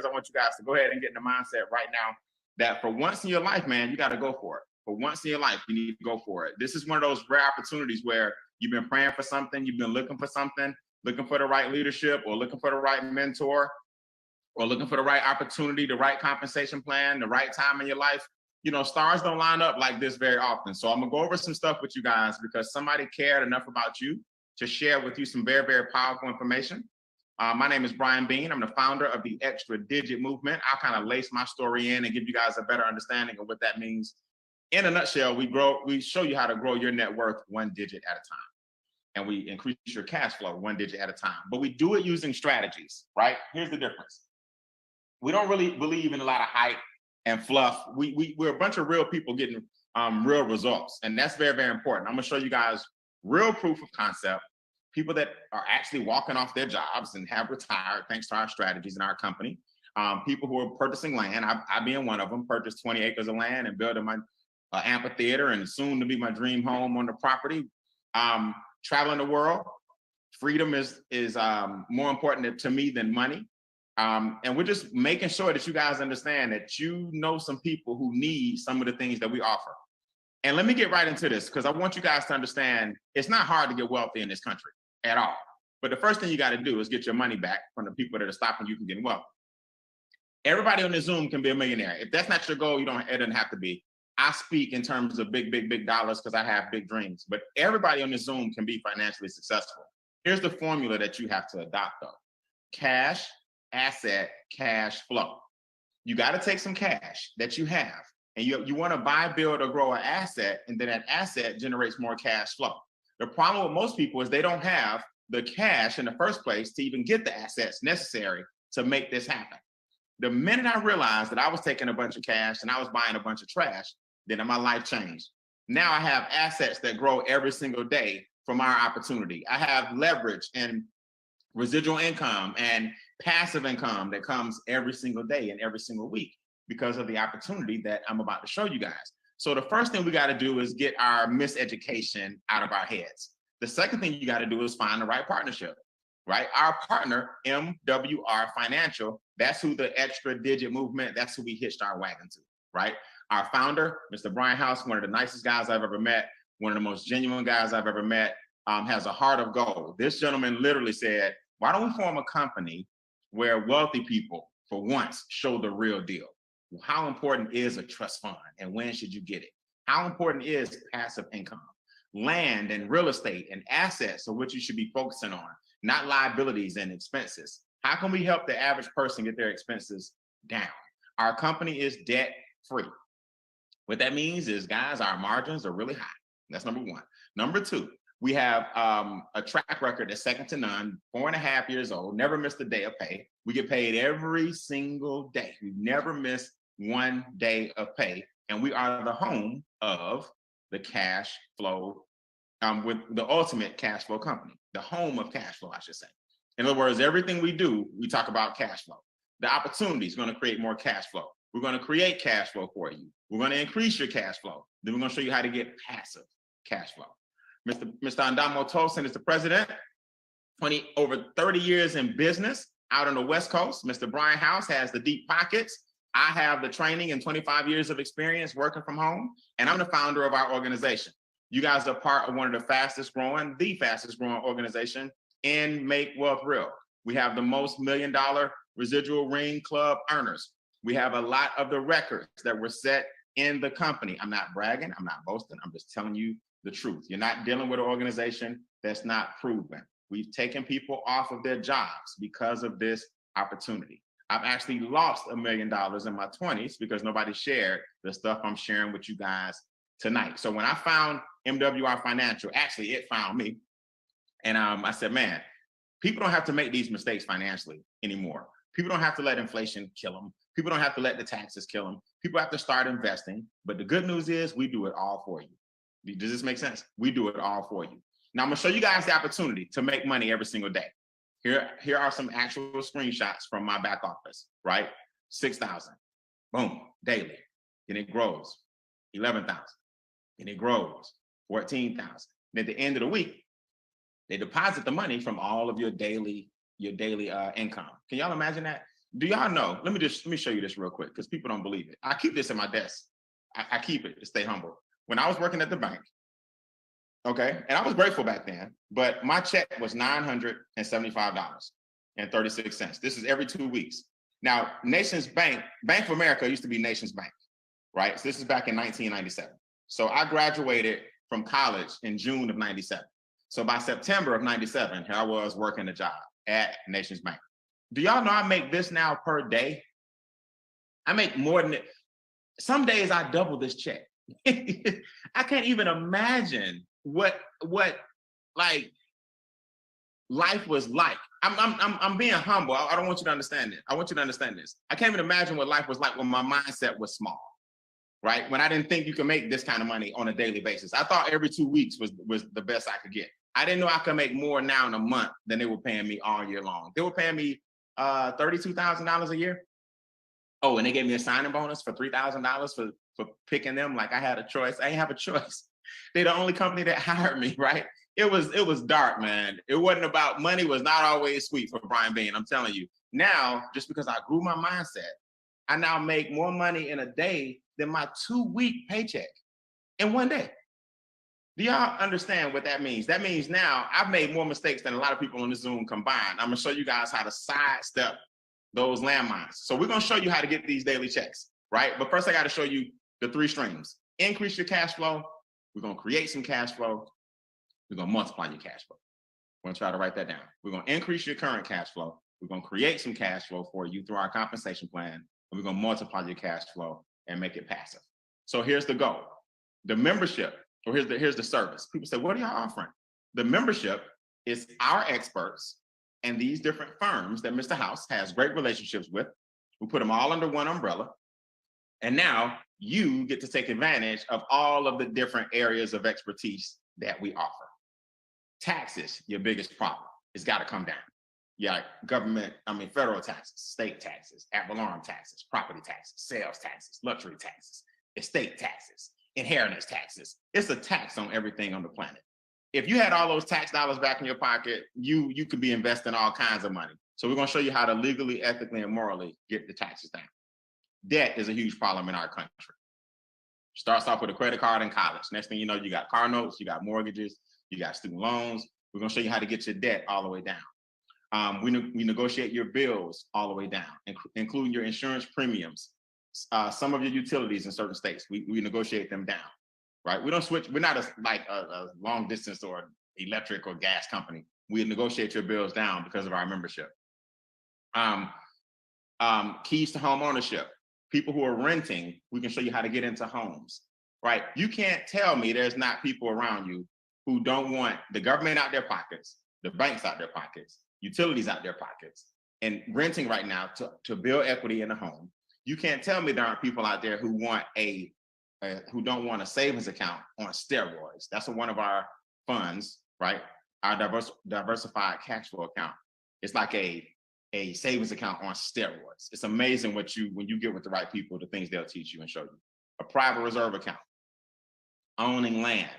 I want you guys to go ahead and get in the mindset right now that for once in your life, man, you got to go for it. For once in your life, you need to go for it. This is one of those rare opportunities where you've been praying for something, you've been looking for something, looking for the right leadership or looking for the right mentor or looking for the right opportunity, the right compensation plan, the right time in your life. You know, stars don't line up like this very often. So I'm gonna go over some stuff with you guys because somebody cared enough about you to share with you some very, very powerful information. My name is Brian Bean. I'm the founder of the Extra Digit Movement. I'll kind of lace my story in and give you guys a better understanding of what that means. In a nutshell, we show you how to grow your net worth 1 digit at a time. And we increase your cash flow 1 digit at a time. But we do it using strategies, right? Here's the difference. We don't really believe in a lot of hype and fluff. We're a bunch of real people getting real results. And that's very, very important. I'm gonna show you guys real proof of concept, people that are actually walking off their jobs and have retired thanks to our strategies in our company. People who are purchasing land, I being one of them, purchased 20 acres of land and building my amphitheater and soon to be my dream home on the property. Traveling the world, freedom is more important to me than money. And we're just making sure that you guys understand that you know some people who need some of the things that we offer. And let me get right into this because I want you guys to understand it's not hard to get wealthy in this country at all. But the first thing you got to do is get your money back from the people that are stopping you from getting wealthy. Everybody on this Zoom can be a millionaire. If that's not your goal, it doesn't have to be. I speak in terms of big, big, big dollars because I have big dreams, but everybody on this Zoom can be financially successful. Here's the formula that you have to adopt though. Cash, asset, cash flow. You got to take some cash that you have and you want to buy, build, or grow an asset, and then that asset generates more cash flow. The problem with most people is they don't have the cash in the first place to even get the assets necessary to make this happen. The minute I realized that I was taking a bunch of cash and I was buying a bunch of trash, then my life changed. Now I have assets that grow every single day from our opportunity. I have leverage and residual income and passive income that comes every single day and every single week because of the opportunity that I'm about to show you guys. So the first thing we got to do is get our miseducation out of our heads. The second thing you got to do is find the right partnership, right? Our partner, MWR Financial, that's who the Extra Digit Movement, that's who we hitched our wagon to, right? Our founder, Mr. Brian House, one of the nicest guys I've ever met, one of the most genuine guys I've ever met, has a heart of gold. This gentleman literally said, why don't we form a company where wealthy people, for once, show the real deal? Well, how important is a trust fund and when should you get it? How important is passive income? Land and real estate and assets are what you should be focusing on, not liabilities and expenses. How can we help the average person get their expenses down? Our company is debt free. What that means is, guys, our margins are really high. That's number one. Number two, we have a track record that's second to none, 4.5 years old, never missed a day of pay. We get paid every single day. We never miss 1 day of pay. And we are the home of the cash flow, with the ultimate cash flow company, the home of cash flow, I should say. In other words, everything we do, we talk about cash flow. The opportunity is going to create more cash flow. We're going to create cash flow for you. We're going to increase your cash flow. Then we're going to show you how to get passive cash flow. Mr. Andamo Tosin is the president, over 30 years in business out on the West Coast. Mr. Brian House has the deep pockets. I have the training and 25 years of experience working from home, and I'm the founder of our organization. You guys are part of one of the fastest growing organization in Make Wealth Real. We have the most $1 million residual ring club earners. We have a lot of the records that were set in the company. I'm not bragging, I'm not boasting, I'm just telling you the truth. You're not dealing with an organization that's not proven. We've taken people off of their jobs because of this opportunity. I've actually lost $1 million in my 20s because nobody shared the stuff I'm sharing with you guys tonight. So when I found MWR Financial, actually it found me. And I said, man, people don't have to make these mistakes financially anymore. People don't have to let inflation kill them. People don't have to let the taxes kill them. People have to start investing. But the good news is we do it all for you. Does this make sense? We do it all for you. Now I'm gonna show you guys the opportunity to make money every single day. Here are some actual screenshots from my back office, right? 6,000, boom, daily. Then it grows, 11,000. And it grows, 14,000. And at the end of the week, they deposit the money from all of your daily income. Can y'all imagine that? Do y'all know? Let me show you this real quick because people don't believe it. I keep this in my desk. I keep it to stay humble. When I was working at the bank, okay, and I was grateful back then, but my check was $975.36. This is every 2 weeks. Now, Nations Bank, Bank of America used to be Nations Bank, right? So this is back in 1997. So I graduated from college in June of 97. So by September of 97, here I was working a job at Nations Bank. Do y'all know I make this now per day? I make more than it. Some days I double this check. I can't even imagine what like life was like. I'm being humble. I don't want you to understand it. I want you to understand this. I can't even imagine what life was like when my mindset was small, right? When I didn't think you could make this kind of money on a daily basis. I thought every 2 weeks was the best I could get. I didn't know I could make more now in a month than they were paying me all year long. They were paying me $32,000 a year. Oh, and they gave me a signing bonus for $3,000 for picking them. Like I had a choice. I ain't have a choice. They're the only company that hired me, right? It was dark, man. It wasn't about money. Was not always sweet for Brian Bean. I'm telling you. Now, just because I grew my mindset, I now make more money in a day than my 2-week paycheck in one day. Do y'all understand what that means? That means now I've made more mistakes than a lot of people on this Zoom combined. I'm gonna show you guys how to sidestep those landmines. So we're gonna show you how to get these daily checks, right? But first I gotta show you the 3 streams. Increase your cash flow. We're gonna create some cash flow. We're gonna multiply your cash flow. We're gonna try to write that down. We're gonna increase your current cash flow. We're gonna create some cash flow for you through our compensation plan. And we're gonna multiply your cash flow and make it passive. So here's the goal. The membership, or here's the service. People say, what are y'all offering? The membership is our experts and these different firms that Mr. House has great relationships with. We put them all under one umbrella. And now you get to take advantage of all of the different areas of expertise that we offer. Taxes, your biggest problem. It's got to come down. Yeah, federal taxes, state taxes, ad valorem taxes, property taxes, sales taxes, luxury taxes, estate taxes, inheritance taxes. It's a tax on everything on the planet. If you had all those tax dollars back in your pocket, you could be investing all kinds of money. So we're going to show you how to legally, ethically, and morally get the taxes down. Debt is a huge problem in our country. Starts off with a credit card in college. Next thing you know, you got car notes, you got mortgages, you got student loans. We're going to show you how to get your debt all the way down. We negotiate your bills all the way down, including your insurance premiums, some of your utilities in certain states. We negotiate them down, right? We don't switch. We're not a long distance or electric or gas company. We negotiate your bills down because of our membership. Keys to home ownership. People who are renting, we can show you how to get into homes, right? You can't tell me there's not people around you who don't want the government out their pockets, the banks out their pockets, utilities out their pockets, and renting right now to build equity in a home. You can't tell me there aren't people out there who want who don't want a savings account on steroids. That's one of our funds, right? Our diversified cash flow account. It's like a savings account on steroids. It's amazing when you get with the right people, the things they'll teach you and show you. A private reserve account, owning land,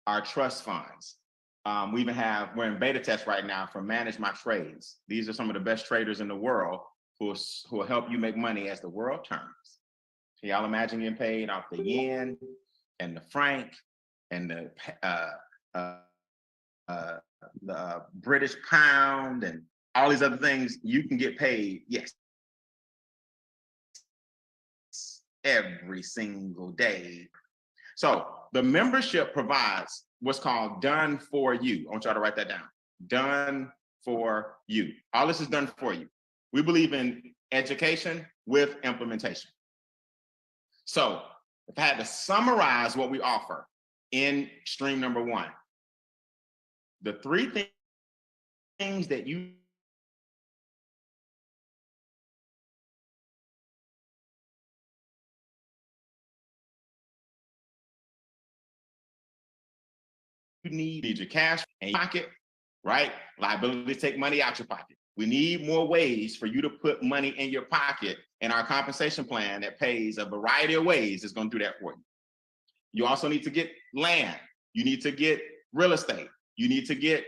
our trust funds. We're in beta test right now for Manage My Trades. These are some of the best traders in the world who will help you make money as the world turns. Can y'all imagine getting paid off the yen and the franc and the British pound and all these other things? You can get paid, yes, every single day. So the membership provides what's called done for you. I want y'all to write that down. Done for you. All this is done for you. We believe in education with implementation. So if I had to summarize what we offer in stream number 1, the 3 things that you need your cash in your pocket, right? Liability to take money out your pocket. We need more ways for you to put money in your pocket, and our compensation plan that pays a variety of ways is going to do that for you. You also need to get land. You need to get real estate. You need to get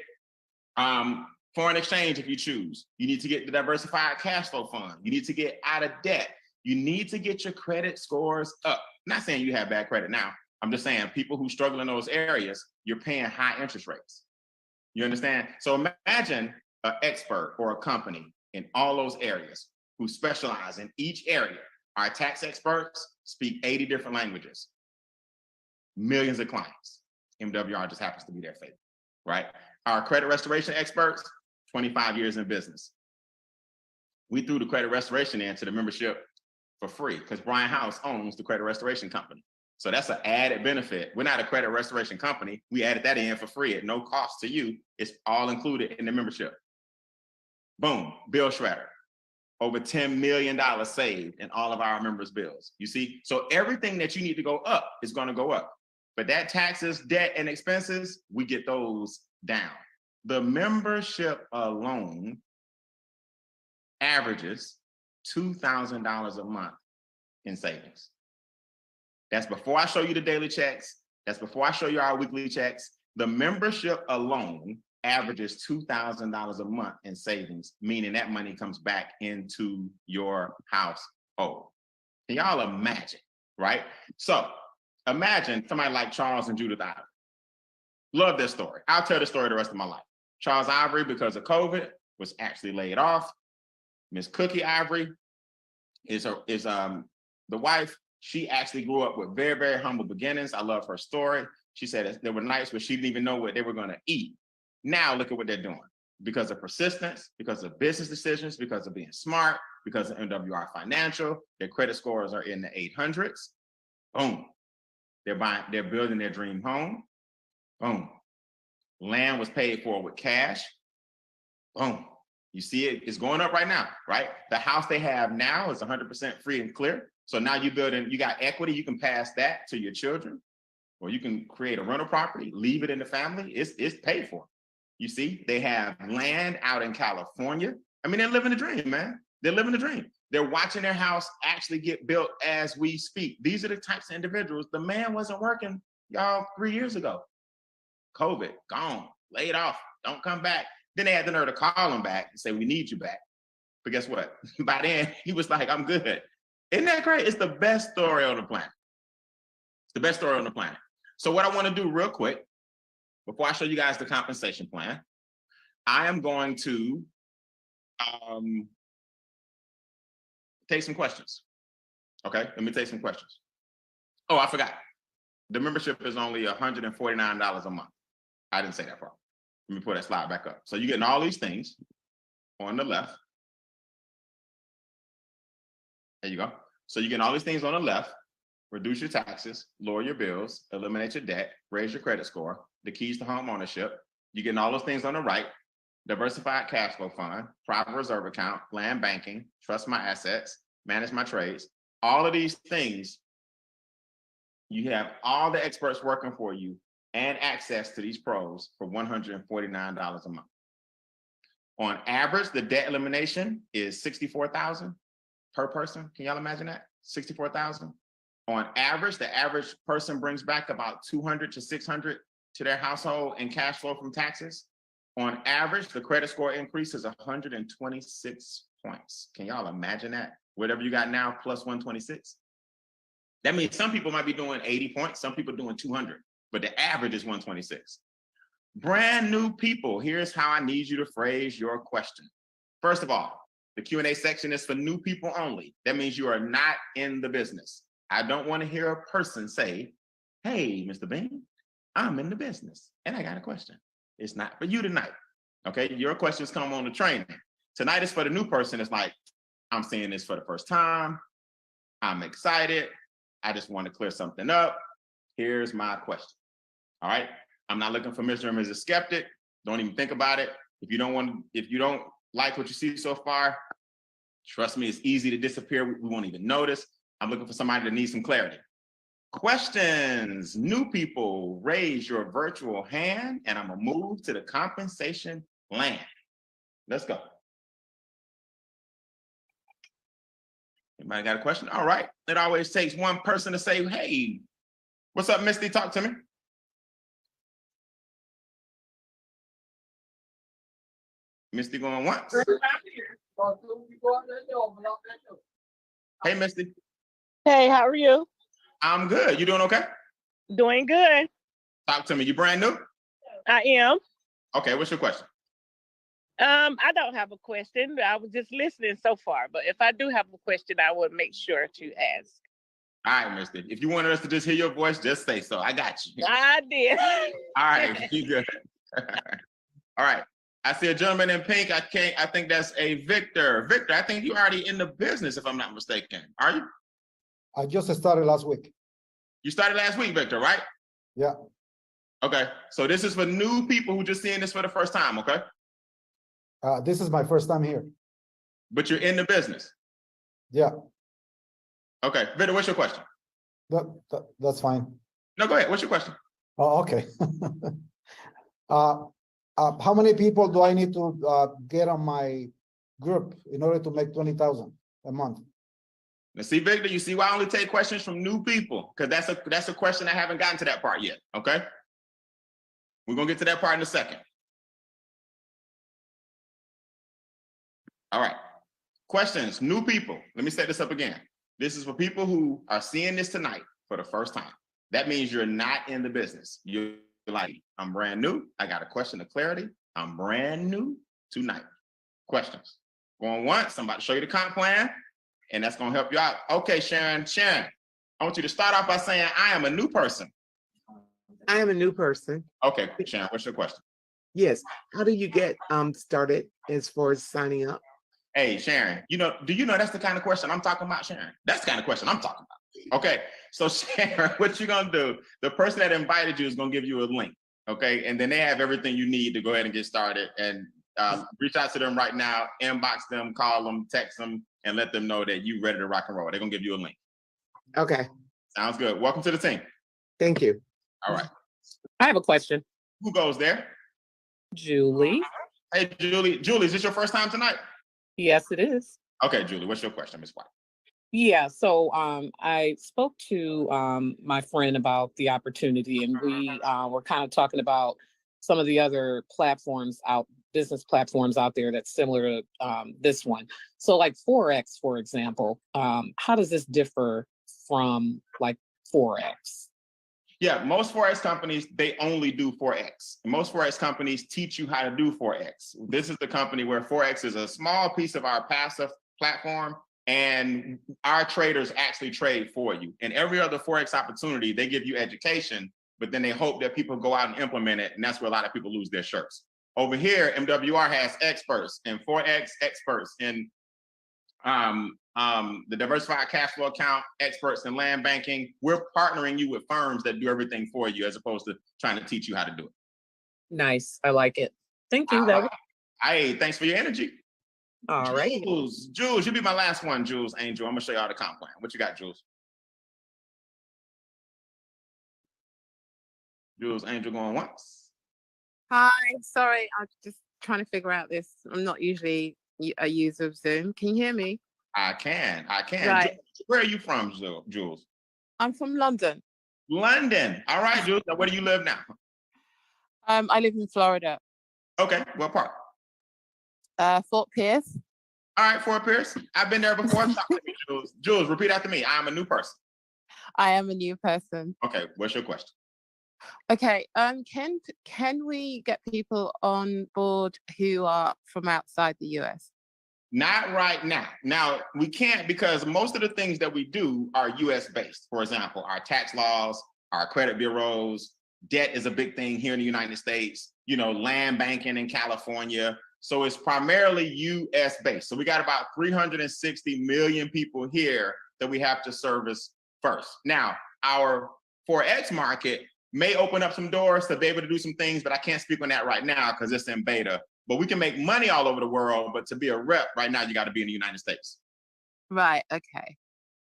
Foreign exchange, if you choose. You need to get the diversified cash flow fund. You need to get out of debt. You need to get your credit scores up. I'm not saying you have bad credit now. I'm just saying people who struggle in those areas, you're paying high interest rates. You understand? So imagine an expert or a company in all those areas who specialize in each area. Our tax experts speak 80 different languages, millions of clients. MWR just happens to be their favorite, right? Our credit restoration experts, 25 years in business. We threw the credit restoration into the membership for free because Brian House owns the credit restoration company. So that's an added benefit. We're not a credit restoration company. We added that in for free at no cost to you. It's all included in the membership. Boom, bill shredder. Over $10 million saved in all of our members' bills. You see? So everything that you need to go up is going to go up. But that taxes, debt, and expenses, we get those down. The membership alone averages $2,000 a month in savings. That's before I show you the daily checks. That's before I show you our weekly checks. The membership alone averages $2,000 a month in savings, meaning that money comes back into your household. Can y'all imagine, right? So imagine somebody like Charles and Judith Ivory. Love this story. I'll tell the story the rest of my life. Charles Ivory, because of COVID, was actually laid off. Miss Cookie Ivory is the wife. She actually grew up with very, very humble beginnings. I love her story. She said there were nights where she didn't even know what they were going to eat. Now look at what they're doing. Because of persistence, because of business decisions, because of being smart, because of MWR Financial, their credit scores are in the 800s. Boom. They're building their dream home. Boom. Land was paid for with cash. Boom. You see it, it's going up right now, right? The house they have now is 100% free and clear. So now you got equity, you can pass that to your children, or you can create a rental property, leave it in the family, it's paid for. You see, they have land out in California. I mean, they're living the dream, man. They're living the dream. They're watching their house actually get built as we speak. These are the types of individuals. The man wasn't working, y'all, 3 years ago. COVID, gone, laid off, don't come back. Then they had the nerve to call him back and say, we need you back. But guess what? By then, he was like, I'm good. Isn't that great? It's the best story on the planet. It's the best story on the planet. So what I want to do real quick, before I show you guys the compensation plan, I am going to take some questions. Okay, let me take some questions. Oh, I forgot. The membership is only $149 a month. I didn't say that part. Let me put that slide back up. So you're getting all these things on the left. There you go. So you're getting all these things on the left. Reduce your taxes, lower your bills, eliminate your debt, raise your credit score, the keys to home ownership. You're getting all those things on the right. Diversified cash flow fund, private reserve account, land banking, trust my assets, manage my trades. All of these things, you have all the experts working for you and access to these pros for $149 a month. On average, the debt elimination is $64,000 per person. Can y'all imagine that? $64,000. On average, the average person brings back about $200 to $600 to their household in cash flow from taxes. On average, the credit score increase is 126 points. Can y'all imagine that? Whatever you got now plus 126. That means some people might be doing 80 points, some people doing 200, but the average is 126. Brand new people, here's how I need you to phrase your question. First of all, the Q&A section is for new people only. That means you are not in the business. I don't want to hear a person say, hey, Mr. Bean, I'm in the business and I got a question. It's not for you tonight, okay? Your questions come on the training. Tonight is for the new person. It's like, I'm seeing this for the first time. I'm excited. I just want to clear something up. Here's my question, all right? I'm not looking for Mr. and Mrs. Skeptic. Don't even think about it. If you don't like what you see so far, trust me, it's easy to disappear. We won't even notice. I'm looking for somebody that needs some clarity. Questions, new people, raise your virtual hand and I'm gonna move to the compensation plan. Let's go. Anybody got a question? All right. It always takes one person to say, hey, what's up, Misty? Talk to me. Misty going once. Hey, Misty. Hey, how are you? I'm good. You doing okay? Doing good. Talk to me. You brand new? I am. Okay, what's your question? I don't have a question. I was just listening so far, but if I do have a question, I will make sure to ask. All right, Misty. If you wanted us to just hear your voice, just say so. I got you. I did. All right, you good. All right. I see a gentleman in pink. I think that's a Victor. Victor, I think you're already in the business, if I'm not mistaken. Are you? I just started last week. You started last week, Victor, right? Yeah. Okay. So this is for new people who just seeing this for the first time, okay? This is my first time here. But you're in the business. Yeah. Okay. Victor, what's your question? That's fine. No, go ahead. What's your question? Oh, okay. How many people do I need to get on my group in order to make 20,000 a month? Now, see, Victor, you see why I only take questions from new people? Because that's a question I haven't gotten to that part yet, okay? We're going to get to that part in a second. All right. Questions, new people. Let me set this up again. This is for people who are seeing this tonight for the first time. That means you're not in the business. You're like, I'm brand new. I got a question of clarity. I'm brand new tonight. Questions. Going once, I'm about to show you the comp plan, and that's going to help you out. Okay, Sharon. Sharon, I want you to start off by saying, I am a new person. I am a new person. Okay, Sharon, what's your question? Yes. How do you get started as far as signing up? Hey, Sharon, do you know that's the kind of question I'm talking about, Sharon? That's the kind of question I'm talking about. Okay, so Sharon, what you're going to do, the person that invited you is going to give you a link, okay? And then they have everything you need to go ahead and get started. And reach out to them right now, inbox them, call them, text them, and let them know that you're ready to rock and roll. They're going to give you a link. Okay. Sounds good. Welcome to the team. Thank you. All right. I have a question. Who goes there? Julie. Hey, Julie. Julie, is this your first time tonight? Yes, it is. Okay, Julie, what's your question, Ms. White? Yeah, so I spoke to my friend about the opportunity, and we were kind of talking about some of the other business platforms out there that's similar to this one. So like Forex, for example, how does this differ from like Forex? Yeah, most Forex companies, they only do Forex. Most Forex companies teach you how to do Forex. This is the company where Forex is a small piece of our passive platform, and our traders actually trade for you. And every other Forex opportunity, they give you education, but then they hope that people go out and implement it, and that's where a lot of people lose their shirts. Over here, MWR has experts and Forex experts in the diversified cash flow account, experts in land banking. We're partnering you with firms that do everything for you as opposed to trying to teach you how to do it. Nice. I like it. Thank you. Hey, thanks for your energy. All right. Jules, you'll be my last one, Jules Angel. I'm gonna show y'all the comp plan. What you got, Jules? Jules Angel going once. Hi, sorry, I'm just trying to figure out this. I'm not usually a user of Zoom. Can you hear me? I can. Right. Jules, where are you from, Jules? I'm from London. London. All right, Jules. Now, where do you live now? I live in Florida. Okay, what part? Fort Pierce. All right, Fort Pierce. I've been there before. Talk to me, Jules. Jules, repeat after me. I'm a new person. I am a new person. Okay, what's your question? Okay. Can we get people on board who are from outside the US? Not right now. Now, we can't because most of the things that we do are US based. For example, our tax laws, our credit bureaus, debt is a big thing here in the United States, land banking in California. So it's primarily US based. So we got about 360 million people here that we have to service first. Now, our Forex market may open up some doors to be able to do some things, but I can't speak on that right now because it's in beta. But we can make money all over the world, but to be a rep right now, you got to be in the United States. Right. Okay.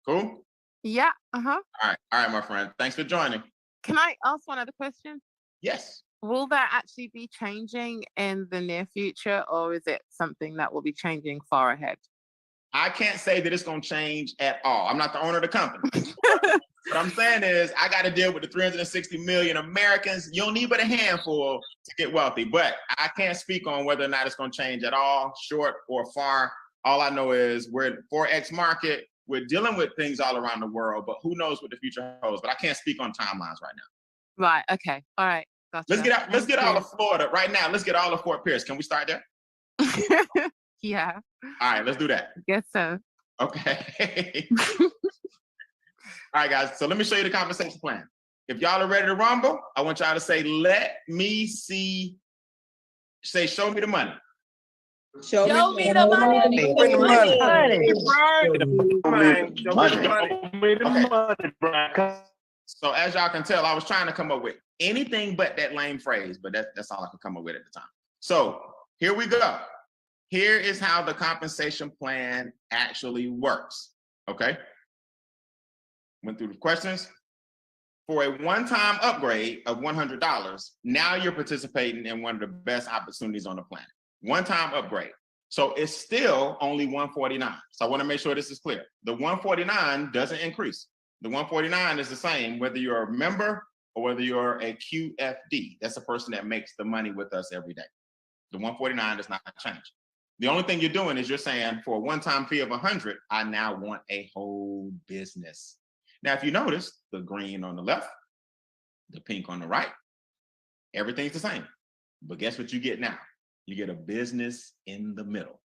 Cool? Yeah. Uh-huh. All right, my friend. Thanks for joining. Can I ask one other question? Yes. Will that actually be changing in the near future, or is it something that will be changing far ahead? I can't say that it's going to change at all. I'm not the owner of the company. What I'm saying is I got to deal with the 360 million Americans. You don't need but a handful to get wealthy, but I can't speak on whether or not it's going to change at all, short or far. All I know is we're in Forex market. We're dealing with things all around the world, but who knows what the future holds. But I can't speak on timelines right now. Right. Okay. All right. Gotcha. Let's get all of Florida right now. Let's get all of Fort Pierce. Can we start there? Yeah. All right, let's do that. Guess so. Okay. All right, guys. So let me show you the compensation plan. If y'all are ready to rumble, I want y'all to say, let me see. Say, show me the money. Show me the money. Bring the Okay. So as y'all can tell, I was trying to come up with anything but that lame phrase, but that's all I could come up with at the time. So here we go. Here is how the compensation plan actually works. Okay. Went through the questions. For a one-time upgrade of $100, now you're participating in one of the best opportunities on the planet. One-time upgrade. So it's still only $149. So I want to make sure this is clear. The $149 doesn't increase. The $149 is the same whether you're a member or whether you're a QFD. That's a person that makes the money with us every day. The $149 does not change. The only thing you're doing is you're saying for a one-time fee of $100, I now want a whole business. Now, if you notice, the green on the left, the pink on the right, everything's the same. But guess what you get now? You get a business in the middle.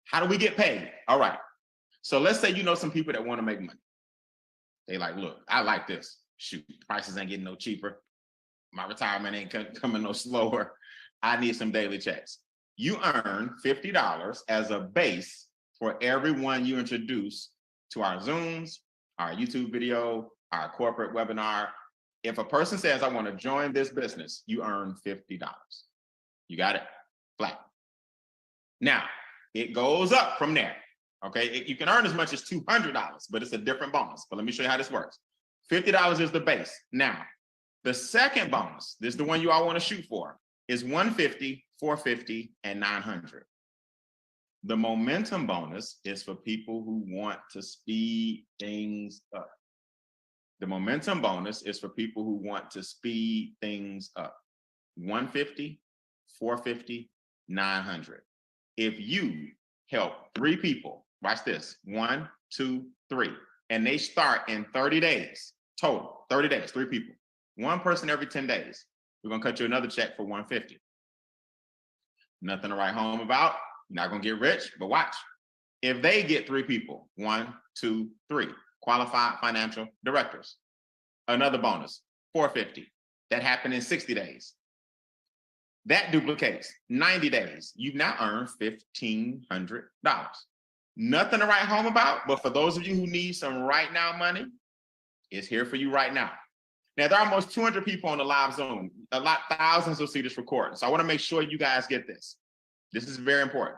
How do we get paid? All right. So let's say you know some people that want to make money. They like, look, I like this. Shoot, prices ain't getting no cheaper. My retirement ain't coming no slower. I need some daily checks. You earn $50 as a base for everyone you introduce to our Zooms, our YouTube video, our corporate webinar. If a person says, I want to join this business, you earn $50. You got it? Flat. Now, it goes up from there. Okay, you can earn as much as $200, but it's a different bonus. But let me show you how this works. $50 is the base. Now, the second bonus, this is the one you all want to shoot for, is $150, $450, and $900. The momentum bonus is for people who want to speed things up. The momentum bonus is for people who want to speed things up. $150, $450, $900. If you help 3 people, watch this, 1, 2, 3, and they start in 30 days, total, 30 days, 3 people, 1 person every 10 days, we're gonna cut you another check for $150. Nothing to write home about. You're not gonna get rich, but watch. If they get 3 people, 1, 2, 3, qualified financial directors, another bonus, $450. That happened in 60 days. That duplicates 90 days. You've now earned $1,500. Nothing to write home about, but for those of you who need some right now money, it's here for you right now. Now, there are almost 200 people on the live Zoom. Thousands will see this recording. So I want to make sure you guys get this. This is very important.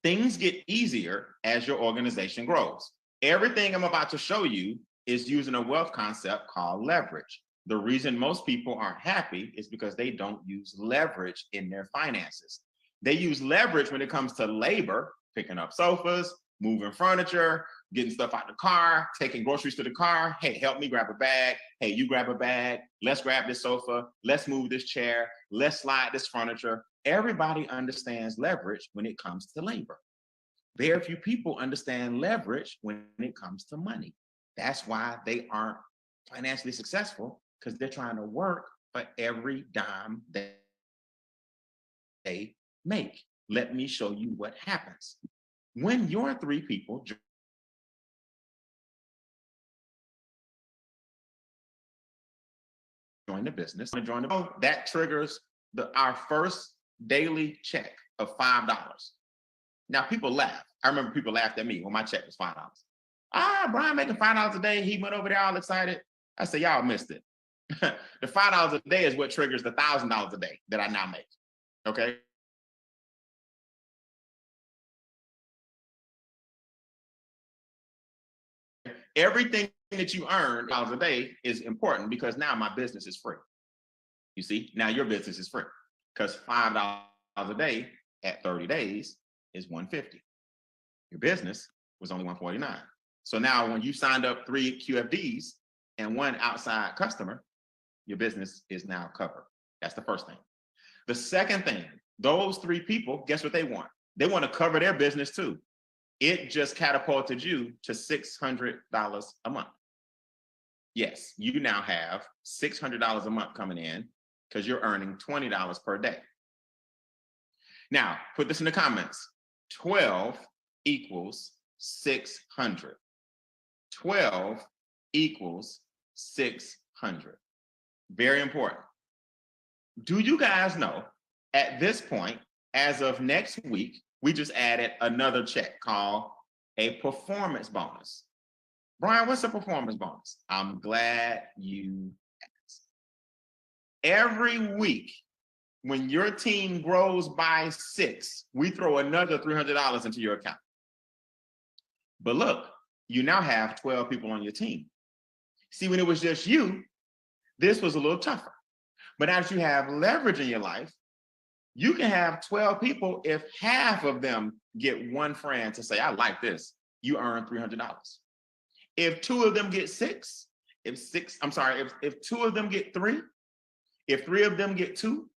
Things get easier as your organization grows. Everything I'm about to show you is using a wealth concept called leverage. The reason most people aren't happy is because they don't use leverage in their finances. They use leverage when it comes to labor, picking up sofas, moving furniture, getting stuff out the car, taking groceries to the car. Hey, help me grab a bag. Hey, you grab a bag. Let's grab this sofa. Let's move this chair. Let's slide this furniture. Everybody understands leverage when it comes to labor. Very few people understand leverage when it comes to money. That's why they aren't financially successful, because they're trying to work for every dime that they make. Let me show you what happens. When your 3 people join the business, that triggers our first daily check of $5. Now, people laugh. I remember people laughed at me when my check was $5. Brian making $5 a day. He went over there all excited. I said, y'all missed it. The $5 a day is what triggers the $1,000 a day that I now make. Okay. Everything that you earn a day is important because now my business is free. You see, now your business is free because $5 a day at 30 days is $150. Your business was only $149. So now when you signed up 3 QFDs and 1 outside customer, your business is now covered. That's the first thing. The second thing, those 3 people, guess what they want? They want to cover their business too. It just catapulted you to $600 a month. Yes, you now have $600 a month coming in because you're earning $20 per day. Now, put this in the comments. 12 equals 600. 12 equals 600. Very important. Do you guys know at this point, as of next week, we just added another check called a performance bonus. Brian, what's a performance bonus? I'm glad you asked. Every week, when your team grows by 6, we throw another $300 into your account. But look, you now have 12 people on your team. See, when it was just you, this was a little tougher. But as you have leverage in your life, you can have 12 people. If half of them get 1 friend to say, I like this, you earn $300. If 2 of them get 6, if 2 of them get 3, if 3 of them get 2,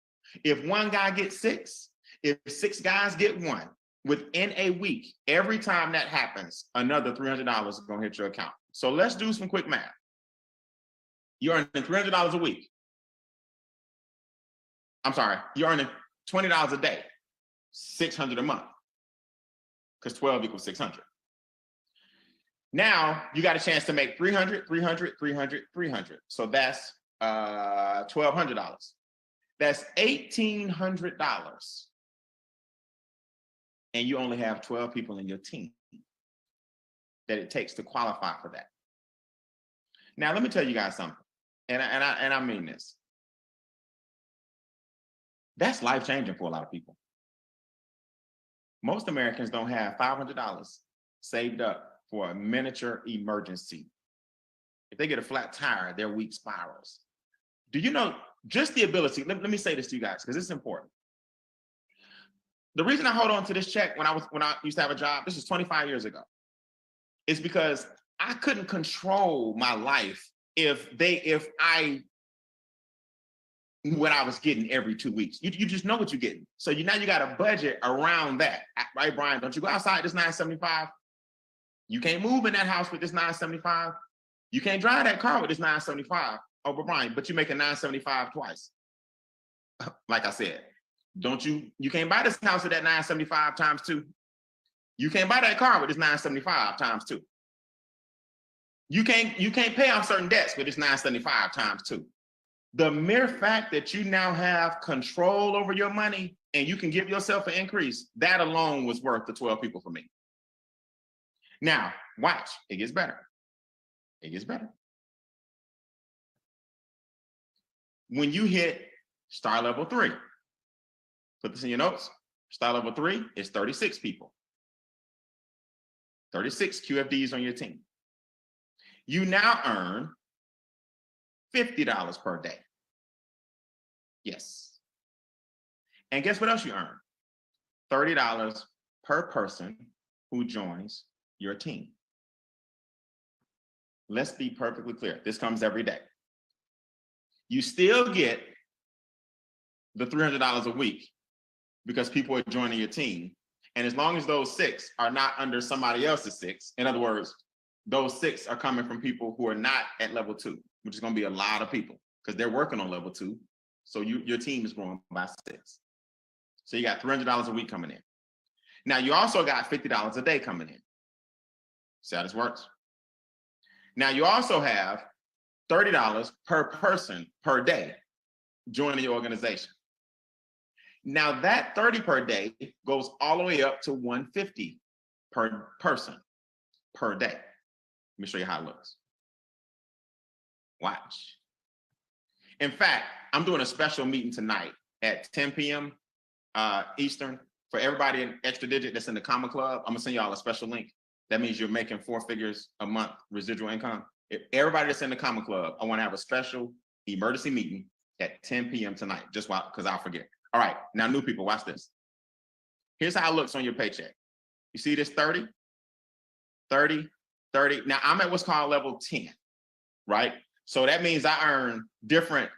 if 1 guy gets 6, if 6 guys get 1, within a week, every time that happens, another $300 is going to hit your account. So let's do some quick math. You're earning $300 a week. You're earning $20 a day, $600 a month, because 12 equals 600. Now you got a chance to make $300, $300, $300, $300. So that's $1,200. That's $1,800. And you only have 12 people in your team that it takes to qualify for that. Now let me tell you guys something, and I mean this. That's life-changing for a lot of people. Most Americans don't have $500 saved up for a miniature emergency. If they get a flat tire, their week spirals. Do you know just the ability, let me say this to you guys, because it's important. The reason I hold on to this check when I used to have a job, this is 25 years ago, is because I couldn't control my life if I what I was getting every 2 weeks. You just know what you're getting. So now you got a budget around that, right, Brian? Don't you go outside this $975? You can't move in that house with this $975. You can't drive that car with this $975. Oh, but Brian, but you make a $975 twice. Like I said, you can't buy this house with that $975 times 2. You can't buy that car with this $975 times 2. You can't pay off certain debts with this $975 times 2. The mere fact that you now have control over your money and you can give yourself an increase, that alone was worth the 12 people for me. Now, watch, it gets better. It gets better. When you hit star level 3, put this in your notes, star level 3 is 36 people. 36 QFDs on your team. You now earn $50 per day. Yes. And guess what else you earn? $30 per person who joins your team. Let's be perfectly clear. This comes every day. You still get the $300 a week because people are joining your team. And as long as those 6 are not under somebody else's 6, in other words, those 6 are coming from people who are not at level 2, which is going to be a lot of people because they're working on level 2. So your team is growing by 6. So you got $300 a week coming in. Now you also got $50 a day coming in. See how this works? Now you also have $30 per person per day joining your organization. Now that 30 per day goes all the way up to 150 per person per day. Let me show you how it looks. Watch. In fact, I'm doing a special meeting tonight at 10 p.m. Eastern for everybody in Extra Digit that's in the Comma Club. I'm gonna send y'all a special link. That means you're making 4 figures a month residual income. If everybody that's in the Comma Club, I want to have a special emergency meeting at 10 p.m. tonight, just because I'll forget. All right, now new people, watch this. Here's how it looks on your paycheck. You see this 30, 30, 30. Now I'm at what's called level 10, right? So that means I earn different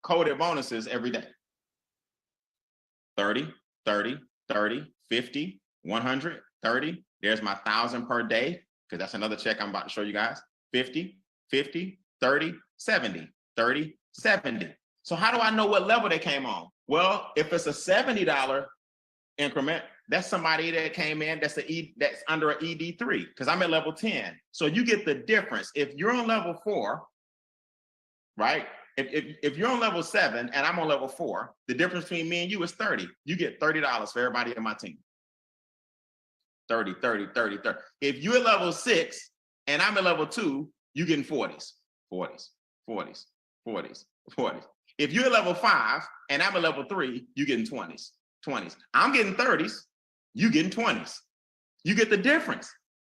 coded bonuses every day. 30, 30, 30, 50, 100, 30. There's my 1,000 per day, because that's another check I'm about to show you guys. 50, 50, 30, 70, 30, 70. So how do I know what level they came on? Well, if it's a $70 increment, that's somebody that came in that's under an ED3, because I'm at level 10. So you get the difference. If you're on level 4, right? If you're on level 7 and I'm on level 4, the difference between me and you is 30. You get $30 for everybody in my team. 30, 30, 30, 30. If you're at level 6 and I'm at level 2, you're getting 40s, 40s, 40s, 40s, 40s. If you're at level 5 and I'm at level 3, you're getting 20s, 20s. I'm getting 30s, you getting 20s. You get the difference.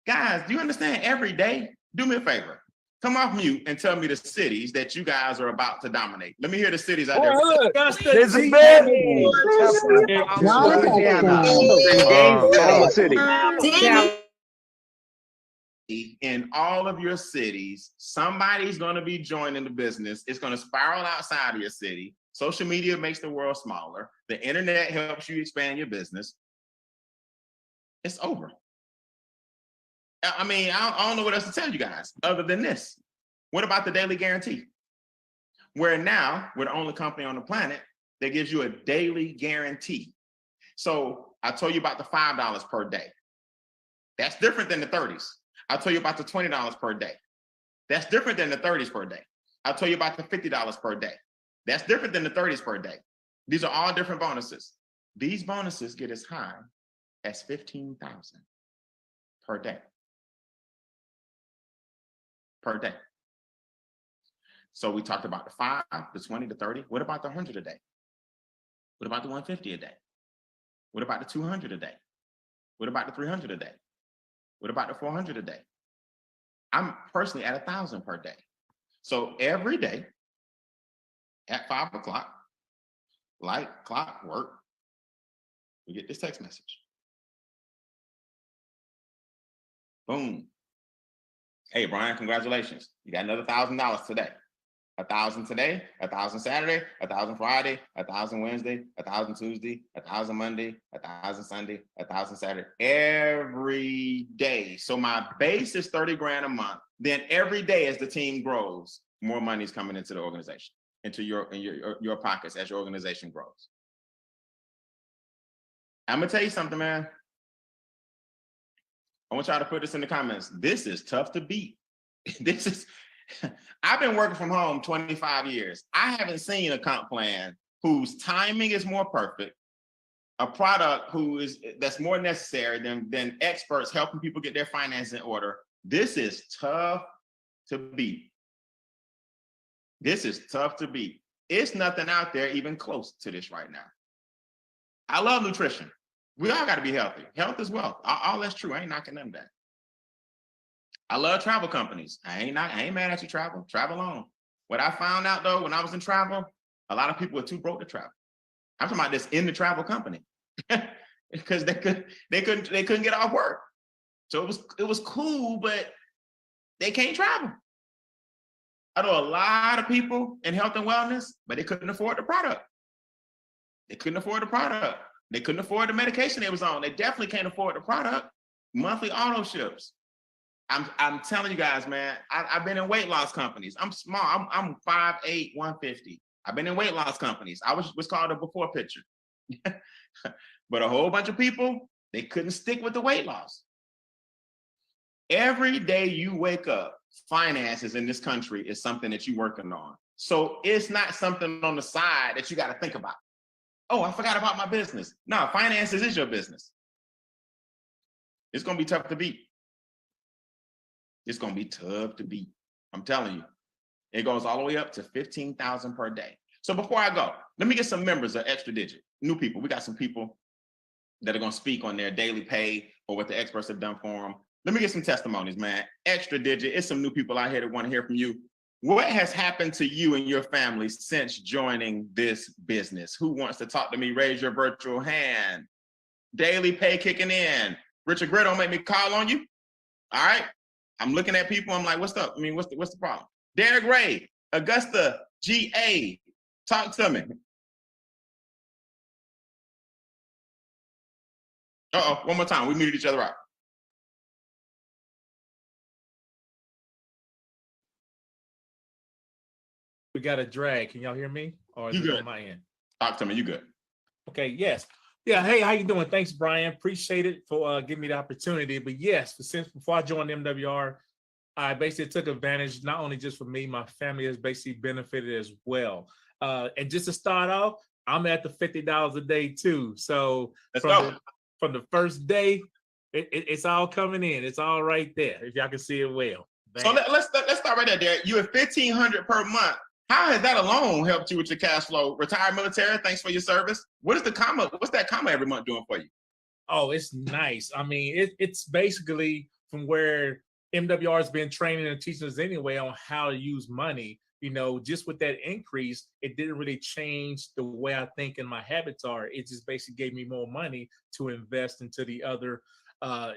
Guys, do you understand? Every day, do me a favor. Come off mute and tell me the cities that you guys are about to dominate. Let me hear the cities out there. There's a bit. In all of your cities, somebody's going to be joining the business. It's going to spiral outside of your city. Social media makes the world smaller. The internet helps you expand your business. It's over. I mean, I don't know what else to tell you guys other than this. What about the daily guarantee? Where now we're the only company on the planet that gives you a daily guarantee. So I told you about the $5 per day. That's different than the 30s. I told you about the $20 per day. That's different than the 30s per day. I told you about the $50 per day. That's different than the 30s per day. These are all different bonuses. These bonuses get as high as $15,000 per day. Per day. So we talked about the 5, the 20, the 30. What about the 100 a day? What about the 150 a day? What about the 200 a day? What about the 300 a day? What about the 400 a day? I'm personally at 1,000 per day. So every day at 5 o'clock, like clockwork, we get this text message. Boom. Hey, Brian, congratulations. You got another $1,000 today. 1,000 today, 1,000 Saturday, 1,000 Friday, 1,000 Wednesday, 1,000 Tuesday, 1,000 Monday, 1,000 Sunday, 1,000 Saturday, every day. So my base is 30 grand a month. Then every day as the team grows, more money is coming into the organization, into your pockets as your organization grows. I'm gonna tell you something, man. I want y'all to put this in the comments. This is tough to beat. I've been working from home 25 years. I haven't seen a comp plan whose timing is more perfect, a product that's more necessary than experts helping people get their finances in order. This is tough to beat. This is tough to beat. It's nothing out there even close to this right now. I love nutrition. We all got to be healthy. Health is wealth. All that's true. I ain't knocking them down. I love travel companies. I ain't mad at you, travel on. What I found out though, when I was in travel, a lot of people were too broke to travel. I'm talking about this in the travel company because they couldn't get off work. So it was cool, but they can't travel. I know a lot of people in health and wellness, but they couldn't afford the product. They couldn't afford the product. They couldn't afford the medication they was on. They definitely can't afford the product. Monthly auto ships. I'm telling you guys, man, I've been in weight loss companies. I'm small. I'm 5'8", 150. I've been in weight loss companies. I was what's called a before picture. But a whole bunch of people, they couldn't stick with the weight loss. Every day you wake up, finances in this country is something that you're working on. So it's not something on the side that you got to think about. Oh, I forgot about my business. No, finances is your business. It's going to be tough to beat. It's going to be tough to beat. I'm telling you. It goes all the way up to 15,000 per day. So before I go, let me get some members of Extra Digit, new people. We got some people that are going to speak on their daily pay or what the experts have done for them. Let me get some testimonies, man. Extra Digit, it's some new people out here that want to hear from you. What has happened to you and your family since joining this business? Who wants to talk to me? Raise your virtual hand. Daily pay kicking in. Richard Gray, don't make me call on you. All right. I'm looking at people. I'm like, what's up? I mean, what's the problem? Derek Ray, Augusta, GA, talk to me. One more time. We muted each other out. We got a drag. Can y'all hear me? Or is You it good? on my end? Talk to me. You good? Okay, yes. Yeah, hey, how you doing? Thanks, Brian. Appreciate it for giving me the opportunity. But yes, since before I joined MWR, I basically took advantage, not only just for me, my family has basically benefited as well. And just to start off, I'm at the $50 a day too. So from the first day, it's all coming in. It's all right there, if y'all can see it well. So let's start right there, Derek. You at $1,500 per month. How has that alone helped you with your cash flow? Retired military, thanks for your service. What's that comma every month doing for you? Oh, it's nice. I mean, it's basically from where MWR has been training and teaching us anyway on how to use money. You know, just with that increase, it didn't really change the way I think and my habits are. It just basically gave me more money to invest into the other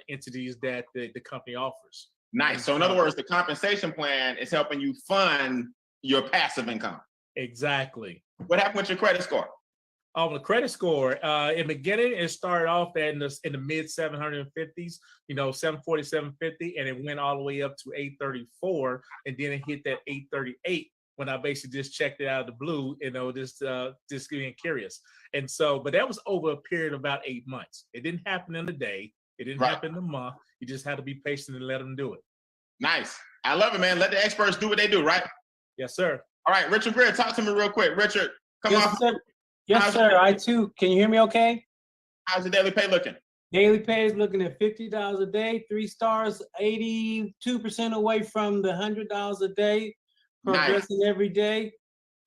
entities that the company offers. Nice. So in other words, the compensation plan is helping you fund your passive income. Exactly. What happened with your credit score? Oh, the credit score. In the beginning, it started off in the mid 750s, 740, 750, and it went all the way up to 834, and then it hit that 838 when I basically just checked it out of the blue, just being curious. And so, but that was over a period of about 8 months. It didn't happen in a day. It didn't happen in a month. You just had to be patient and let them do it. Nice. I love it, man. Let the experts do what they do, right? Yes, sir. All right, Richard Greer, talk to me real quick. Richard, come on. Sir. Yes, sir. I too. Can you hear me okay? How's the daily pay looking? Daily pay is looking at $50 a day, 3 stars, 82% away from the $100 a day, progressing every day.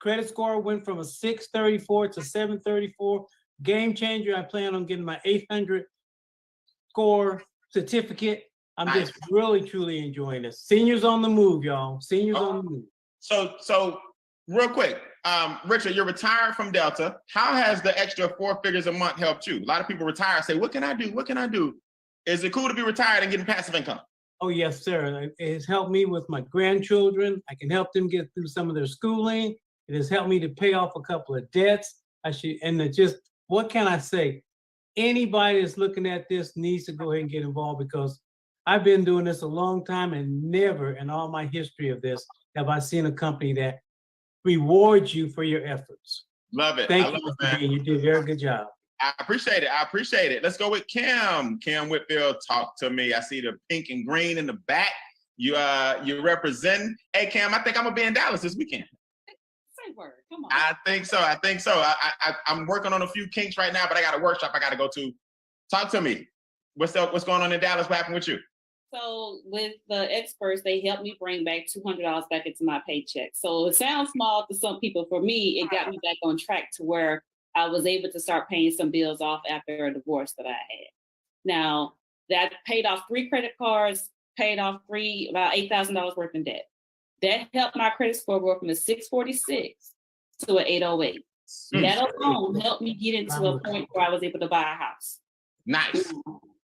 Credit score went from a 634 to 734. Game changer. I plan on getting my 800 score certificate. I'm just really, truly enjoying this. Seniors on the move, y'all. Seniors on the move. So real quick, Richard, you're retired from Delta. How has the extra 4 figures a month helped you? A lot of people retire and say, what can I do? What can I do? Is it cool to be retired and getting passive income? Oh, yes, sir. It has helped me with my grandchildren. I can help them get through some of their schooling. It has helped me to pay off a couple of debts. What can I say? Anybody that's looking at this needs to go ahead and get involved, because I've been doing this a long time, and never in all my history of this have I seen a company that rewards you for your efforts. Love it. Thank you, Mr. Dean. You did a very good job. I appreciate it. Let's go with Kim. Kim Whitfield, talk to me. I see the pink and green in the back. You represent. Hey, Kim, I think I'm gonna be in Dallas this weekend. Say word. Come on. I think so. I'm working on a few kinks right now, but I got a workshop I got to go to. Talk to me. What's going on in Dallas? What happened with you? So with the experts, they helped me bring back $200 back into my paycheck. So it sounds small to some people. For me, it got me back on track to where I was able to start paying some bills off after a divorce that I had. Now, that paid off 3 credit cards, paid off about $8,000 worth in debt. That helped my credit score go from a 646 to an 808. That alone helped me get into a point where I was able to buy a house. Nice.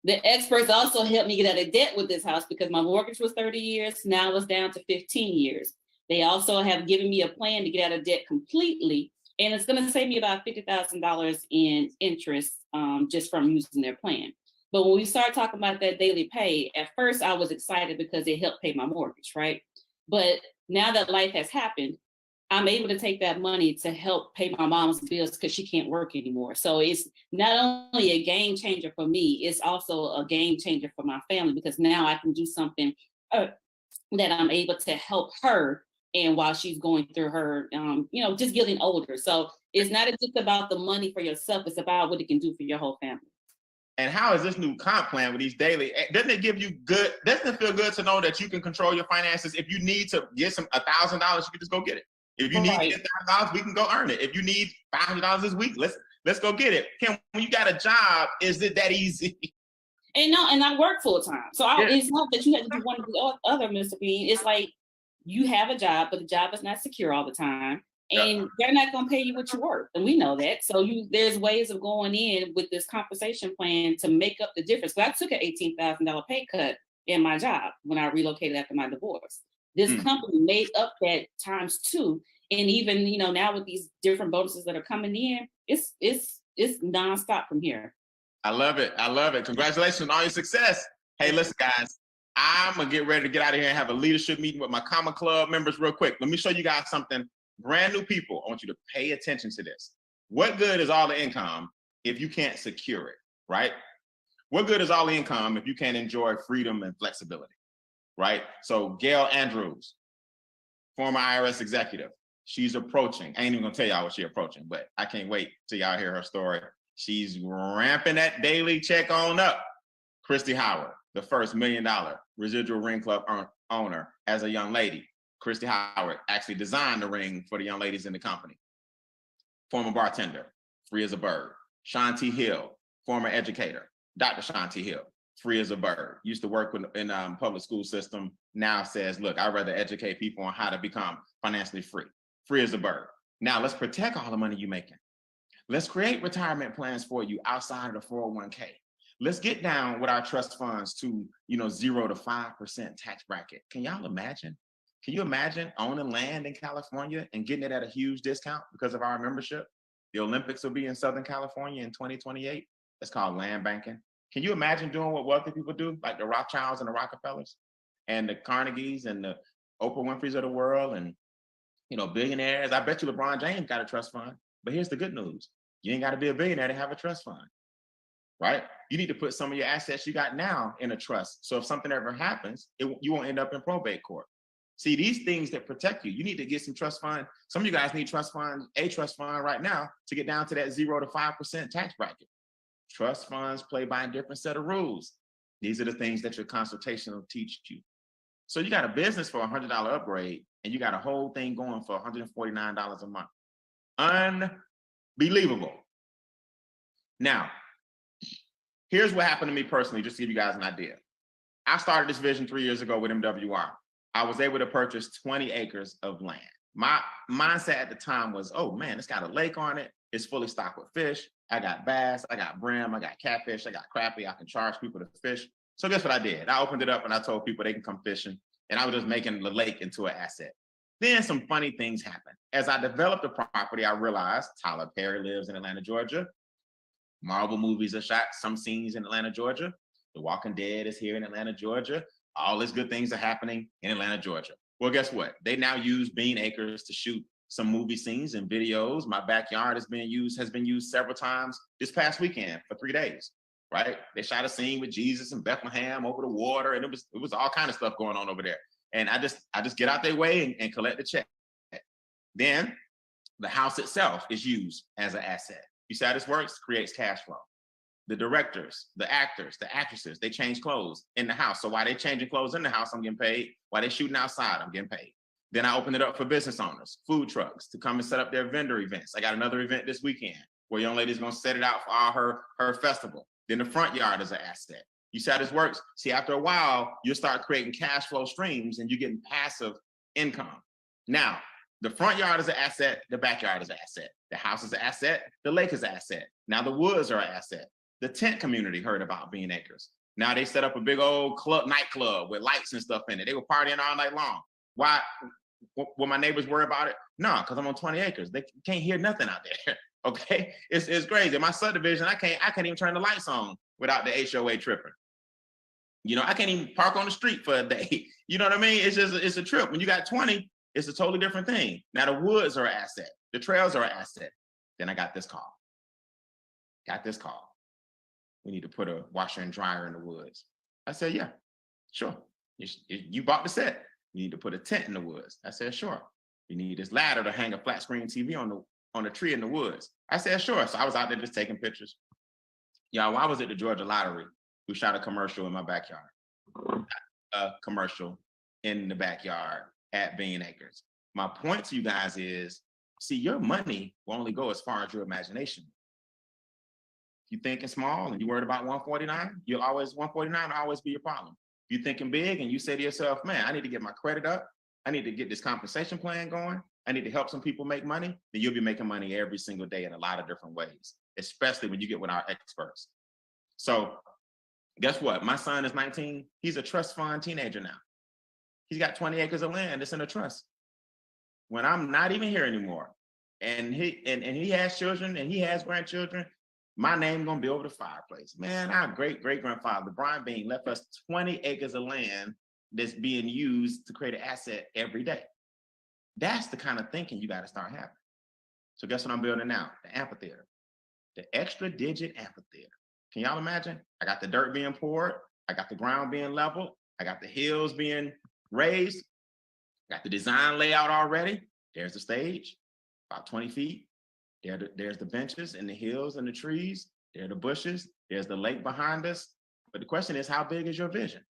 The experts also helped me get out of debt with this house because my mortgage was 30 years. Now it's down to 15 years. They also have given me a plan to get out of debt completely. And it's going to save me about $50,000 in interest just from using their plan. But when we started talking about that daily pay, at first I was excited because it helped pay my mortgage, right? But now that life has happened, I'm able to take that money to help pay my mom's bills because she can't work anymore. So it's not only a game changer for me, it's also a game changer for my family, because now I can do something that I'm able to help her, and while she's going through her, just getting older. So it's not just about the money for yourself, it's about what it can do for your whole family. And how is this new comp plan with these daily? Doesn't it feel good to know that you can control your finances? If you need to get $1,000, you can just go get it. If you need $10,000, we can go earn it. If you need $500 this week, let's go get it. Kim, when you got a job, is it that easy? And I work full time. So it's not that you have to do one or the other, Mr. Bean. It's like you have a job, but the job is not secure all the time. And they're not going to pay you what you work. And we know that. So there's ways of going in with this compensation plan to make up the difference. But I took an $18,000 pay cut in my job when I relocated after my divorce. This company made up that ×2. And even, you know, now with these different bonuses that are coming in, it's nonstop from here. I love it. I love it. Congratulations on all your success. Hey, listen, guys, I'm gonna get ready to get out of here and have a leadership meeting with my Comma Club members real quick. Let me show you guys something. Brand new people, I want you to pay attention to this. What good is all the income if you can't secure it, right? What good is all the income if you can't enjoy freedom and flexibility, right? So Gail Andrews, former IRS executive, she's approaching. I ain't even gonna tell y'all what she's approaching, but I can't wait till y'all hear her story. She's ramping that daily check on up. Christy Howard, the first $1 million residual ring club owner as a young lady. Christy Howard actually designed the ring for the young ladies in the company. Former bartender, free as a bird. Shanti Hill, former educator. Dr. Shanti Hill, free as a bird. Used to work in public school system. Now says, look, I'd rather educate people on how to become financially free. Free as a bird. Now let's protect all the money you're making. Let's create retirement plans for you outside of the 401k. Let's get down with our trust funds to 0 to 5% tax bracket. Can y'all imagine? Can you imagine owning land in California and getting it at a huge discount because of our membership? The Olympics will be in Southern California in 2028. That's called land banking. Can you imagine doing what wealthy people do, like the Rothschilds and the Rockefellers and the Carnegies and the Oprah Winfreys of the world and billionaires? I bet you LeBron James got a trust fund. But here's the good news. You ain't got to be a billionaire to have a trust fund, right? You need to put some of your assets you got now in a trust. So if something ever happens, you won't end up in probate court. See, these things that protect you, you need to get some trust fund. Some of you guys need a trust fund right now to get down to that 0 to 5% tax bracket. Trust funds play by a different set of rules. These are the things that your consultation will teach you. So you got a business for $100 upgrade and you got a whole thing going for $149 a month. Unbelievable. Now, here's what happened to me personally, just to give you guys an idea. I started this vision 3 years ago with MWR. I was able to purchase 20 acres of land. My mindset at the time was, oh man, it's got a lake on it. It's fully stocked with fish. I got bass, I got brim, I got catfish, I got crappie. I can charge people to fish. So guess what I did? I opened it up and I told people they can come fishing. And I was just making the lake into an asset. Then some funny things happened. As I developed the property, I realized Tyler Perry lives in Atlanta, Georgia. Marvel movies are shot, some scenes in Atlanta, Georgia. The Walking Dead is here in Atlanta, Georgia. All these good things are happening in Atlanta, Georgia. Well, guess what? They now use Bean Acres to shoot some movie scenes and videos. My backyard has been used several times this past weekend for 3 days, right? They shot a scene with Jesus in Bethlehem over the water, and it was all kind of stuff going on over there. And I just get out their way and collect the check. Then the house itself is used as an asset. You see how this works? Creates cash flow. The directors, the actors, the actresses, they change clothes in the house. So while they're changing clothes in the house, I'm getting paid. While they're shooting outside, I'm getting paid. Then I open it up for business owners, food trucks, to come and set up their vendor events. I got another event this weekend where a young lady's gonna set it out for all her festival. Then the front yard is an asset. You see how this works? See, after a while, you'll start creating cash flow streams and you're getting passive income. Now, the front yard is an asset, the backyard is an asset. The house is an asset, the lake is an asset. Now the woods are an asset. The tent community heard about Bean Acres. Now they set up a big old nightclub with lights and stuff in it. They were partying all night long. Why? Will my neighbors worry about it? No, because I'm on 20 acres. They can't hear nothing out there. Okay, it's crazy. In my subdivision, I can't even turn the lights on without the HOA tripping. I can't even park on the street for a day. You know what I mean? It's a trip. When you got 20, it's a totally different thing. Now the woods are an asset. The trails are an asset. Then I got this call. We need to put a washer and dryer in the woods. I said, yeah, sure. You bought the set. You need to put a tent in the woods. I said, sure. You need this ladder to hang a flat screen TV on a tree in the woods. I said, sure. So I was out there just taking pictures. Y'all, I was at the Georgia Lottery. We shot a commercial in my backyard. A commercial in the backyard at Bean Acres. My point to you guys is, see, your money will only go as far as your imagination. You thinking small and you worried about 149, 149 will always be your problem. You thinking big and you say to yourself, man, I need to get my credit up. I need to get this compensation plan going. I need to help some people make money. Then you'll be making money every single day in a lot of different ways, especially when you get with our experts. So Guess what? My son is 19. He's a trust fund teenager now. He's got 20 acres of land that's in a trust. When I'm not even here anymore, and he has children and he has grandchildren, my name gonna be over the fireplace. Man, our great-great-grandfather, Brian Bean, left us 20 acres of land that's being used to create an asset every day. That's the kind of thinking you gotta start having. So guess what I'm building now? The amphitheater, the extra digit amphitheater. Can y'all imagine? I got the dirt being poured. I got the ground being leveled. I got the hills being raised. Got the design layout already. There's the stage, about 20 feet. There's the benches and the hills and the trees. There are the bushes. There's the lake behind us. But the question is, how big is your vision?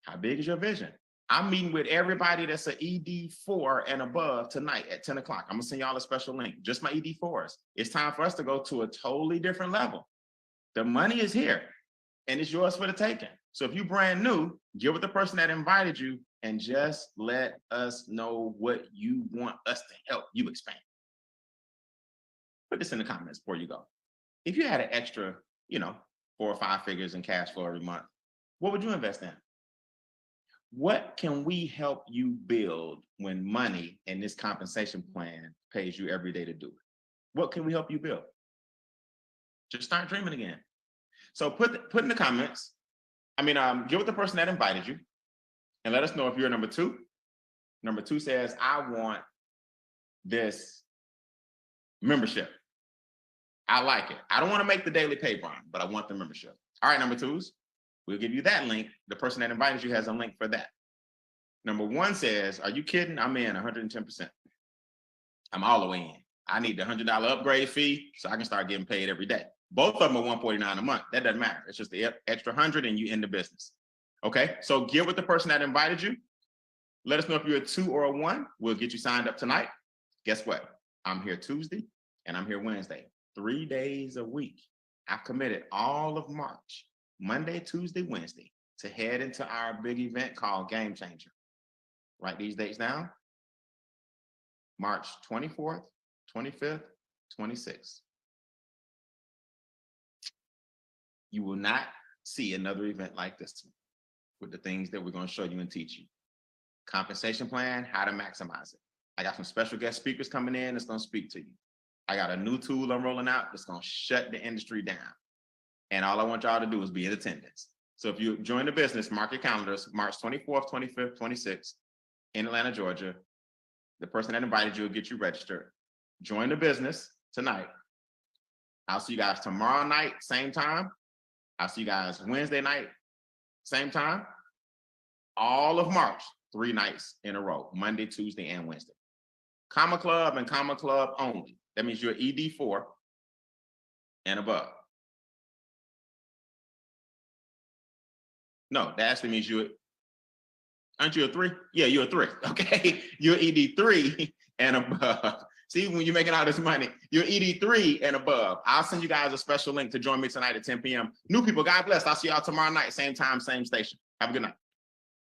How big is your vision? I'm meeting with everybody that's an ED4 and above tonight at 10 o'clock. I'm gonna send y'all a special link, just my ED4s. It's time for us to go to a totally different level. The money is here and it's yours for the taking. So if you're brand new, get with the person that invited you and just let us know what you want us to help you expand. Put this in the comments before you go. If you had an extra, 4 or 5 figures in cash flow every month, what would you invest in? What can we help you build when money and this compensation plan pays you every day to do it? What can we help you build? Just start dreaming again. So put in the comments, get with the person that invited you and let us know if you're number 2. Number 2 says, I want this membership. I like it. I don't want to make the daily pay, Brian, but I want the membership. All right, number 2s, we'll give you that link. The person that invited you has a link for that. Number 1 says, are you kidding? I'm in 110%. I'm all the way in. I need the $100 upgrade fee so I can start getting paid every day. Both of them are $149 a month. That doesn't matter. It's just the extra 100 and you in the business. Okay, so get with the person that invited you. Let us know if you're a 2 or a 1. We'll get you signed up tonight. Guess what? I'm here Tuesday and I'm here Wednesday. 3 days a week. I've committed all of March, Monday, Tuesday, Wednesday, to head into our big event called Game Changer. Write these dates down. March 24th, 25th, 26th. You will not see another event like this one with the things that we're going to show you and teach you. Compensation plan, how to maximize it. I got some special guest speakers coming in that's going to speak to you. I got a new tool I'm rolling out that's going to shut the industry down. And all I want y'all to do is be in attendance. So if you join the business, mark your calendars, March 24th, 25th, 26th in Atlanta, Georgia. The person that invited you will get you registered. Join the business tonight. I'll see you guys tomorrow night, same time. I'll see you guys Wednesday night, same time. All of March, 3 nights in a row, Monday, Tuesday, and Wednesday. Comma Club and Comma Club only. That means you're ED4 and above. No, that actually means aren't you a 3? Yeah, you're a 3, okay? You're ED3 and above. See, when you're making all this money, you're ED3 and above. I'll send you guys a special link to join me tonight at 10 p.m. New people, God bless. I'll see y'all tomorrow night, same time, same station. Have a good night.